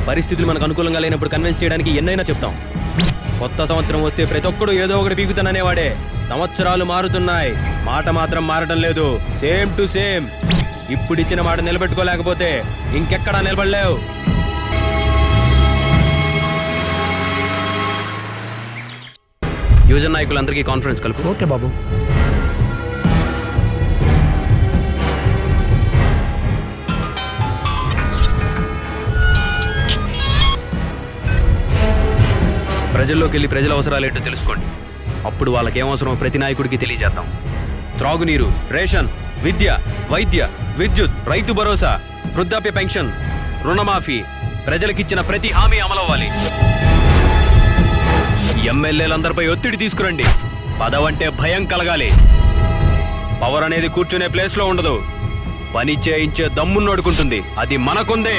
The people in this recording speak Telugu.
పరిస్థితులు మనకు అనుకూలంగా లేనప్పుడు కన్విన్స్ చేయడానికి ఎన్నైనా చెప్తాం. కొత్త సంవత్సరం వస్తే ప్రతి ఒక్కడు ఏదో ఒకటి పీకుతాననేవాడే. సంవత్సరాలు మారుతున్నాయి, మాట మాత్రం మారడం లేదు. Same to same. ఇప్పుడు ఇచ్చిన మాట నిలబెట్టుకోలేకపోతే ఇంకెక్కడా నిలబడలేవు. యువజన నాయకులందరికీ కాన్ఫరెన్స్ కలుపు. ఓకే బాబు. ప్రజల్లోకి వెళ్ళి ప్రజల అవసరాలు ఏంటో తెలుసుకోండి. అప్పుడు వాళ్ళకి ఏమవసరమో ప్రతి నాయకుడికి తెలియజేద్దాం. త్రాగునీరు, రేషన్, విద్య, వైద్య, విద్యుత్, రైతు భరోసా, వృద్ధాప్య పెన్షన్, రుణమాఫీ, ప్రజలకిచ్చిన ప్రతి హామీ అమలవ్వాలి. ఎమ్మెల్యేలందరిపై ఒత్తిడి తీసుకురండి. పదవంటే భయం కలగాలి. పవర్ అనేది కూర్చునే ప్లేస్లో ఉండదు, పని చేయించే దమ్మున్నోడుకుంటుంది. అది మనకుందే.